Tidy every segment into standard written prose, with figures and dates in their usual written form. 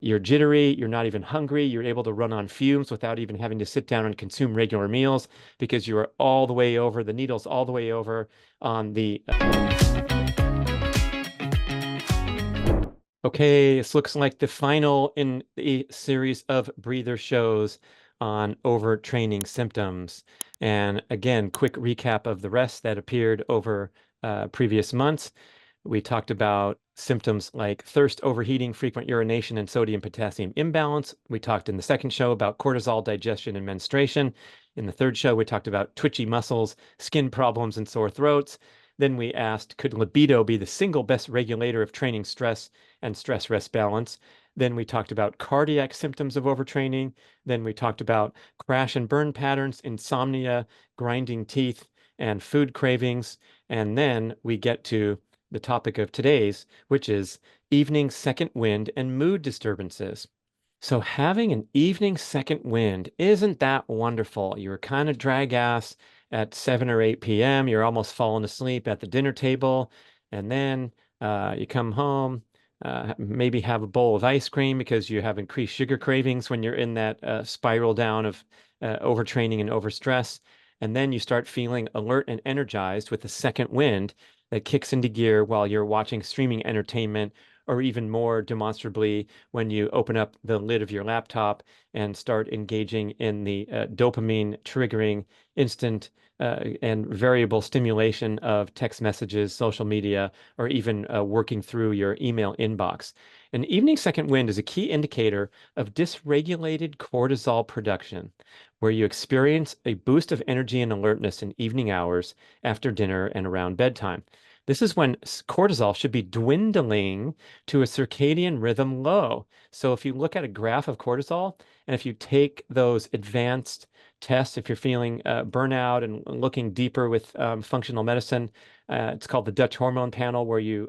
You're jittery, you're not even hungry, you're able to run on fumes without even having to sit down and consume regular meals because you are all the way over, the needle's all the way over on the Okay, this looks like the final in a series of breather shows on overtraining symptoms. And again, quick recap of the rest that appeared over previous months. We talked about symptoms like thirst, overheating, frequent urination, and sodium potassium imbalance. We talked in the second show about cortisol, digestion, and menstruation. In the third show, we talked about twitchy muscles, skin problems, and sore throats. Then we asked, could libido be the single best regulator of training stress and stress-rest balance? Then we talked about cardiac symptoms of overtraining. Then we talked about crash and burn patterns, insomnia, grinding teeth, and food cravings. And then we get to the topic of today's, which is evening second wind and mood disturbances. So having an evening second wind, isn't that wonderful? You're kind of drag ass at 7 or 8 p.m. You're almost falling asleep at the dinner table. And then you come home, maybe have a bowl of ice cream because you have increased sugar cravings when you're in that spiral down of overtraining and overstress. And then you start feeling alert and energized with the second wind that kicks into gear while you're watching streaming entertainment, or even more demonstrably when you open up the lid of your laptop and start engaging in the dopamine triggering instant and variable stimulation of text messages, social media, or even working through your email inbox. An evening second wind is a key indicator of dysregulated cortisol production, where you experience a boost of energy and alertness in evening hours after dinner and around bedtime. This is when cortisol should be dwindling to a circadian rhythm low. So if you look at a graph of cortisol, and if you take those advanced tests, if you're feeling burnout and looking deeper with functional medicine, it's called the Dutch hormone panel, where you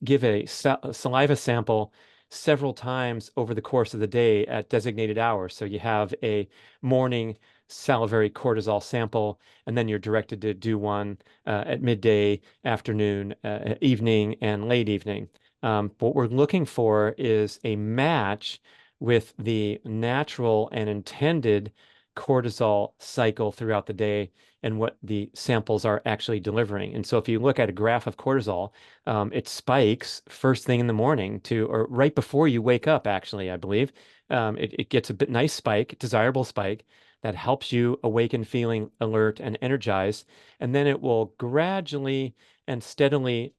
give a saliva sample several times over the course of the day at designated hours. So you have a morning salivary cortisol sample, and then you're directed to do one at midday, afternoon, evening, and late evening. What we're looking for is a match with the natural and intended cortisol cycle throughout the day and what the samples are actually delivering. And so if you look at a graph of cortisol, it spikes first thing in the morning or right before you wake up, actually, I believe. It gets a bit nice spike, desirable spike that helps you awaken feeling alert and energized. And then it will gradually and steadily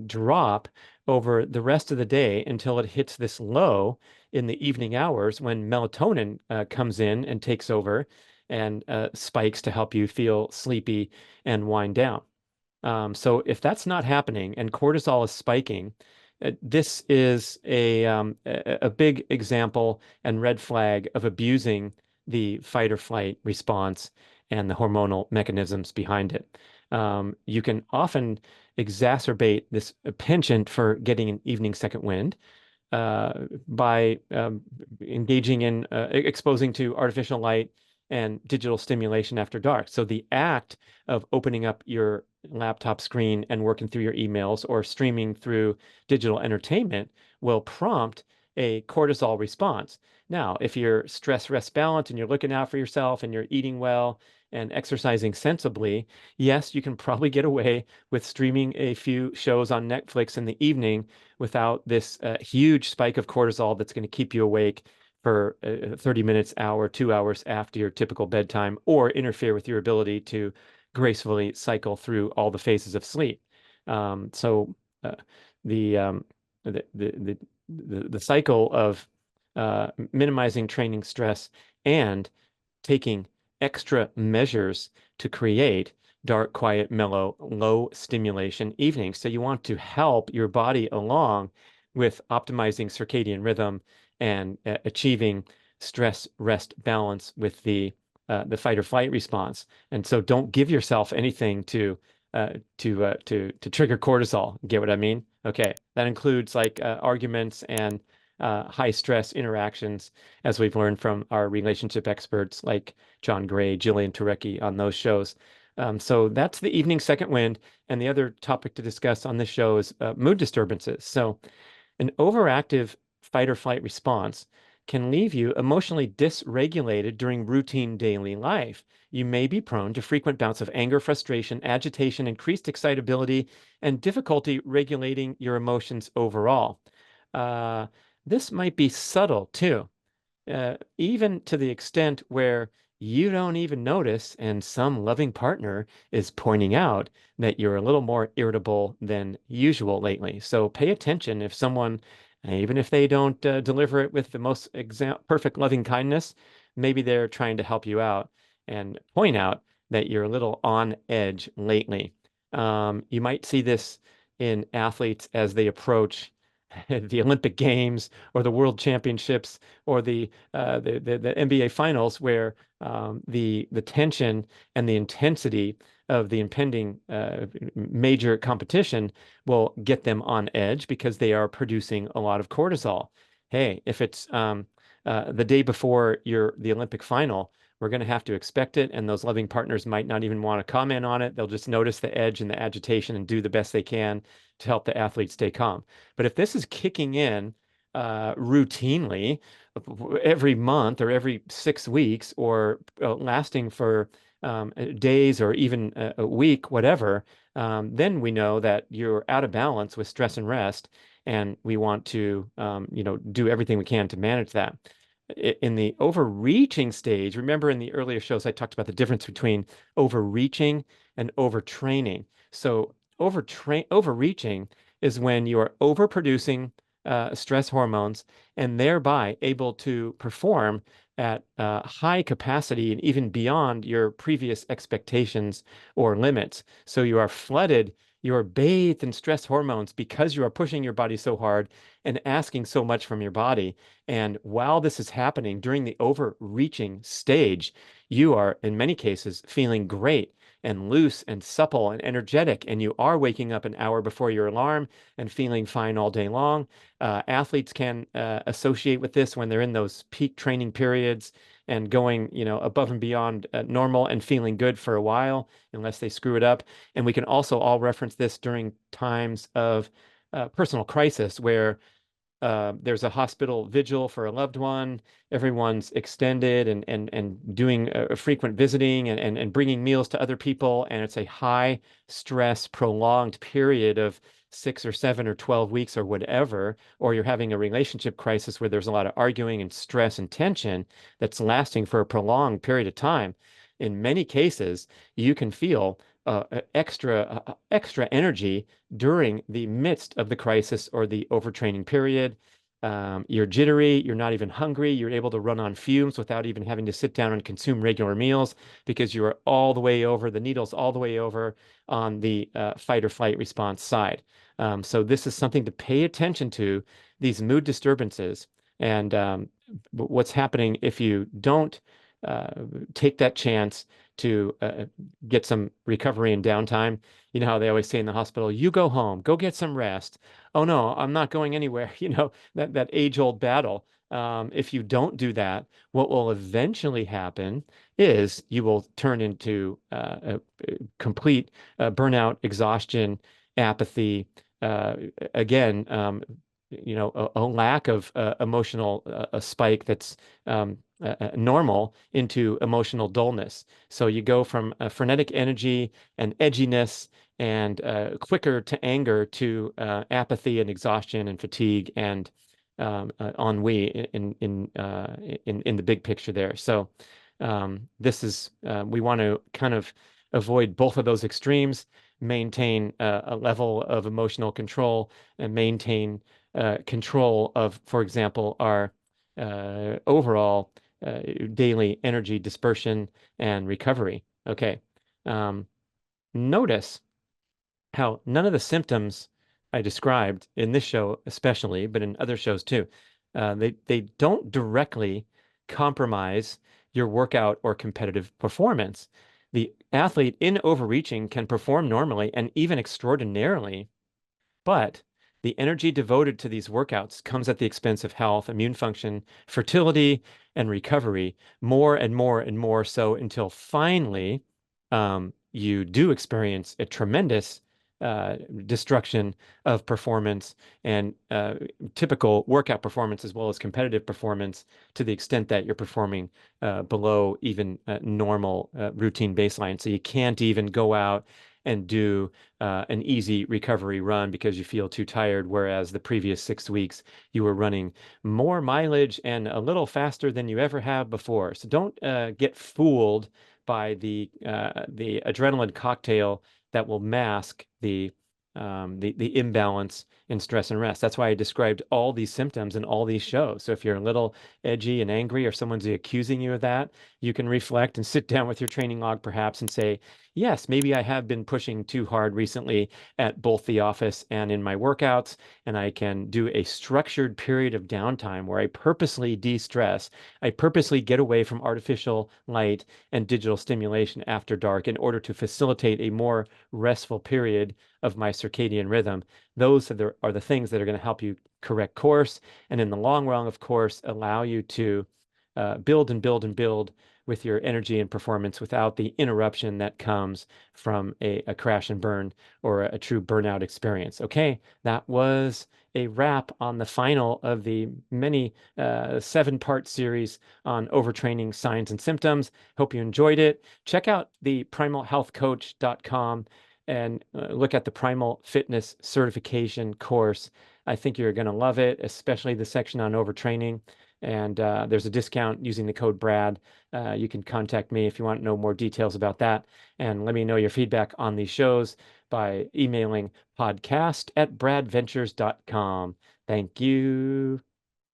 drop over the rest of the day until it hits this low in the evening hours when melatonin comes in and takes over and spikes to help you feel sleepy and wind down. So if that's not happening and cortisol is spiking, this is a big example and red flag of abusing the fight or flight response and the hormonal mechanisms behind it. You can often exacerbate this penchant for getting an evening second wind by engaging in exposing to artificial light and digital stimulation after dark. So the act of opening up your laptop screen and working through your emails or streaming through digital entertainment will prompt a cortisol response. Now, if you're stress rest balanced and you're looking out for yourself and you're eating well and exercising sensibly, yes, you can probably get away with streaming a few shows on Netflix in the evening without this huge spike of cortisol that's going to keep you awake for 30 minutes, hour, 2 hours after your typical bedtime, or interfere with your ability to gracefully cycle through all the phases of sleep. So the, um, the, the, the, the cycle of minimizing training stress and taking extra measures to create dark, quiet, mellow, low stimulation evenings. So you want to help your body along with optimizing circadian rhythm and achieving stress rest balance with the fight or flight response. And so don't give yourself anything to trigger cortisol. Get what I mean? Okay, that includes like arguments and high stress interactions, as we've learned from our relationship experts like John Gray, Jillian Turecki on those shows. So that's the evening second wind. And the other topic to discuss on this show is mood disturbances. So an overactive fight or flight response can leave you emotionally dysregulated during routine daily life. You may be prone to frequent bouts of anger, frustration, agitation, increased excitability, and difficulty regulating your emotions overall. Uh, this might be subtle too, even to the extent where you don't even notice, and some loving partner is pointing out that you're a little more irritable than usual lately. So pay attention if someone, even if they don't deliver it with the most perfect loving kindness, maybe they're trying to help you out and point out that you're a little on edge lately. You might see this in athletes as they approach the Olympic Games or the World Championships or the NBA Finals, where the tension and the intensity of the impending major competition will get them on edge because they are producing a lot of cortisol. Hey, if it's the day before the Olympic final, we're going to have to expect it, and those loving partners might not even want to comment on it. They'll just notice the edge and the agitation and do the best they can to help the athlete stay calm. But if this is kicking in routinely every month or every 6 weeks or lasting for days or even a week, whatever, then we know that you're out of balance with stress and rest, and we want to, do everything we can to manage that. In the overreaching stage, remember in the earlier shows, I talked about the difference between overreaching and overtraining. So overreaching is when you are overproducing stress hormones and thereby able to perform at high capacity and even beyond your previous expectations or limits. So you are flooded, you are bathed in stress hormones because you are pushing your body so hard and asking so much from your body. And while this is happening during the overreaching stage, you are, in many cases, feeling great and loose and supple and energetic, and you are waking up an hour before your alarm and feeling fine all day long. Athletes can associate with this when they're in those peak training periods and going, above and beyond normal and feeling good for a while, unless they screw it up. And we can also all reference this during times of personal crisis where there's a hospital vigil for a loved one. Everyone's extended and doing frequent visiting and bringing meals to other people. And it's a high stress, prolonged period of 6 or 7 or 12 weeks or whatever. Or you're having a relationship crisis where there's a lot of arguing and stress and tension that's lasting for a prolonged period of time. In many cases, you can feel extra energy during the midst of the crisis or the overtraining period. You're jittery, you're not even hungry, you're able to run on fumes without even having to sit down and consume regular meals because you are all the way over, the needle's all the way over on the fight or flight response side. So this is something to pay attention to, these mood disturbances, and what's happening if you don't uh, take that chance to get some recovery and downtime. You know how they always say in the hospital, you go home, go get some rest. Oh no, I'm not going anywhere. That age-old battle. If you don't do that, what will eventually happen is you will turn into a complete burnout, exhaustion, apathy. Uh, again, a lack of emotional a spike that's normal into emotional dullness. So you go from frenetic energy and edginess and quicker to anger to apathy and exhaustion and fatigue and ennui in the big picture there. So this is we want to kind of avoid both of those extremes, maintain a level of emotional control, and maintain control of, for example, our overall daily energy dispersion and recovery. Okay. Um, Notice how none of the symptoms I described in this show, especially, but in other shows too, they don't directly compromise your workout or competitive performance. The athlete in overreaching can perform normally and even extraordinarily, but the energy devoted to these workouts comes at the expense of health, immune function, fertility, and recovery, more and more and more, so, until finally you do experience a tremendous, destruction of performance and typical workout performance as well as competitive performance to the extent that you're performing below even normal routine baseline. So you can't even go out and do an easy recovery run because you feel too tired, whereas the previous 6 weeks you were running more mileage and a little faster than you ever have before. So don't get fooled by the adrenaline cocktail that will mask the imbalance in stress and rest. That's why I described all these symptoms in all these shows. So if you're a little edgy and angry or someone's accusing you of that, you can reflect and sit down with your training log perhaps and say, yes, maybe I have been pushing too hard recently at both the office and in my workouts, and I can do a structured period of downtime where I purposely de-stress. I purposely get away from artificial light and digital stimulation after dark in order to facilitate a more restful period of my circadian rhythm. Those are the things that are going to help you correct course, and in the long run, of course, allow you to build and build and build with your energy and performance without the interruption that comes from a crash and burn or a true burnout experience. Okay, that was a wrap on the final of the many 7-part series on overtraining signs and symptoms. Hope you enjoyed it. Check out the primalhealthcoach.com and look at the Primal Fitness Certification course. I think you're going to love it, especially the section on overtraining. And there's a discount using the code BRAD. You can contact me if you want to know more details about that. And let me know your feedback on these shows by emailing podcast@bradventures.com. Thank you.